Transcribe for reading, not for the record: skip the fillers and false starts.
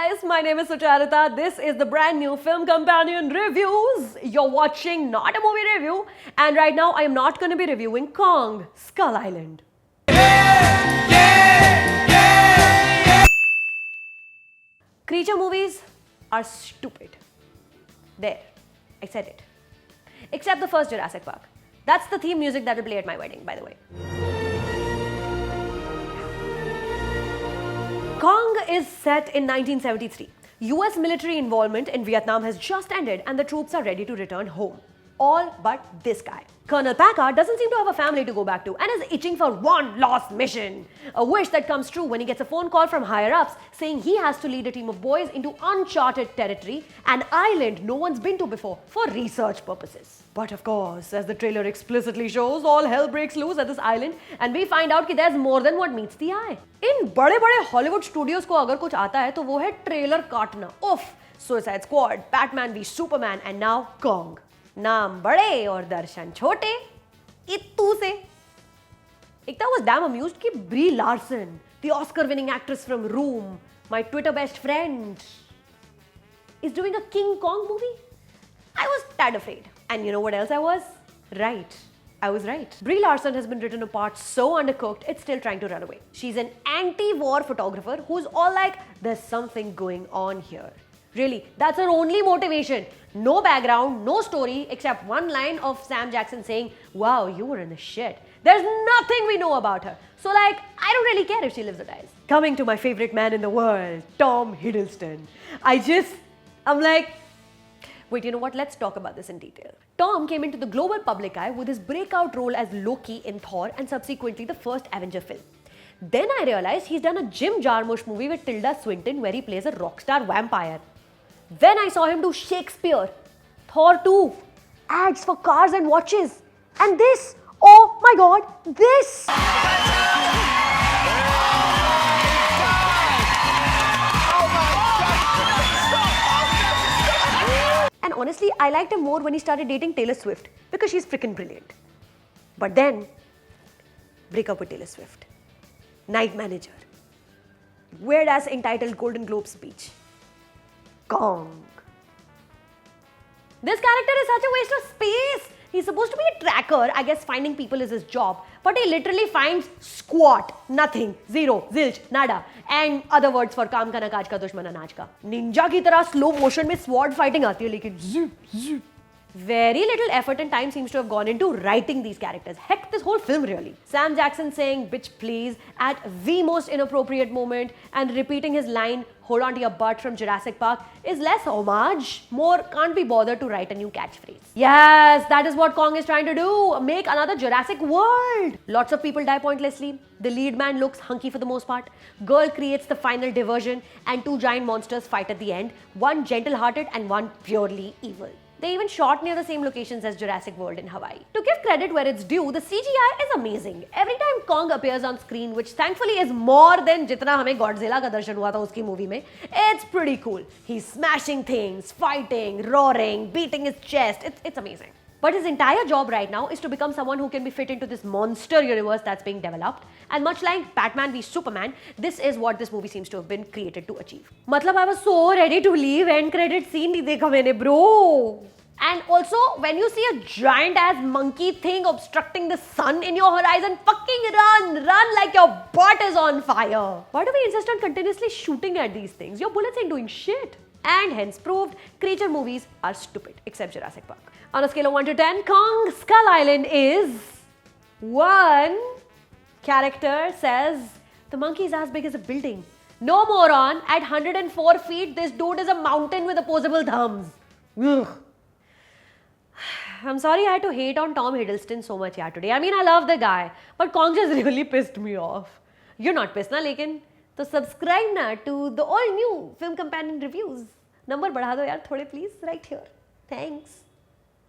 guys, my name is Sucharita. This is the brand new Film Companion Reviews. You're watching not a movie review, and right now I am not going to be reviewing Kong Skull Island. Creature movies are stupid. There, I said it. Except the first Jurassic Park. That's the theme music that will play at my wedding, by the way. Kong is set in 1973. US military involvement in Vietnam has just ended and the troops are ready to return home. All but this guy. Colonel Packard doesn't seem to have a family to go back to and is itching for one last mission. A wish that comes true when he gets a phone call from higher-ups saying he has to lead a team of boys into uncharted territory, an island no one's been to before, for research purposes. But of course, as the trailer explicitly shows, all hell breaks loose at this island and we find out that there's more than what meets the eye. In बड़े-बड़े Hollywood studios को अगर कुछ आता है तो वो है trailer काटना. Oof! Suicide Squad, Batman v Superman and now Kong. नाम बड़े और दर्शन छोटे इत्तू से. Ekta was damn amused कि Brie Larson, the Oscar-winning actress from Room, my Twitter best friend, is doing a King Kong movie. I was tad afraid. And you know what else I was? Right. I was right. Brie Larson has been written apart so undercooked, it's still trying to run away. She's an anti-war photographer who's all like, there's something going on here. Really, that's her only motivation. No background, no story, except one line of Sam Jackson saying, wow, you were in the shit. There's nothing we know about her. So like, I don't really care if she lives or dies. Coming to my favorite man in the world, Tom Hiddleston. I'm like, wait, you know what? Let's talk about this in detail. Tom came into the global public eye with his breakout role as Loki in Thor and subsequently the first Avenger film. Then I realized he's done a Jim Jarmusch movie with Tilda Swinton where he plays a rock star vampire. Then I saw him do Shakespeare, Thor 2, ads for cars and watches. And this, oh my god, this! And honestly, I liked him more when he started dating Taylor Swift because she's freaking brilliant. But then, break up with Taylor Swift. Night Manager. Weird ass entitled Golden Globe speech. Kong. This character is such a waste of space. He's supposed to be a tracker. I guess finding people is his job. But he literally finds squat, nothing, zero, zilch, nada. And other words for काम का ना काज का दुश्मन अनाज का. Ninja की तरह slow motion में sword fighting आती है लेकिन zoop, zoop. Very little effort and time seems to have gone into writing these characters. Heck, this whole film really. Sam Jackson saying bitch please at the most inappropriate moment and repeating his line hold on to your butt from Jurassic Park is less homage, more can't be bothered to write a new catchphrase. Yes, that is what Kong is trying to do. Make another Jurassic World. Lots of people die pointlessly. The lead man looks hunky for the most part. Girl creates the final diversion and two giant monsters fight at the end. One gentle-hearted and one purely evil. They even shot near the same locations as Jurassic World in Hawaii. To give credit where it's due, the CGI is amazing. Every time Kong appears on screen, which thankfully is more than जितना हमें Godzilla का दर्शन हुआ था उसकी movie में, it's pretty cool. He's smashing things, fighting, roaring, beating his chest. It's amazing. But his entire job right now is to become someone who can be fit into this monster universe that's being developed. And much like Batman v Superman, this is what this movie seems to have been created to achieve. मतलब I was so ready to leave end credit scene नहीं देखा मैंने bro. And also, when you see a giant ass monkey thing obstructing the sun in your horizon, fucking run like your butt is on fire. Why do we insist on continuously shooting at these things? Your bullets ain't doing shit. And hence proved, creature movies are stupid, except Jurassic Park. On a scale of 1 to 10, Kong Skull Island is 1. Character says, the monkey is as big as a building. No moron, at 104 feet, this dude is a mountain with opposable thumbs. Ugh. I'm sorry I had to hate on Tom Hiddleston so much today. I mean, I love the guy, but Kong just really pissed me off. You're not pissed na, lekin? So subscribe na to the all new Film Companion Reviews. Number बढ़ा दो यार थोड़े please, right here. Thanks.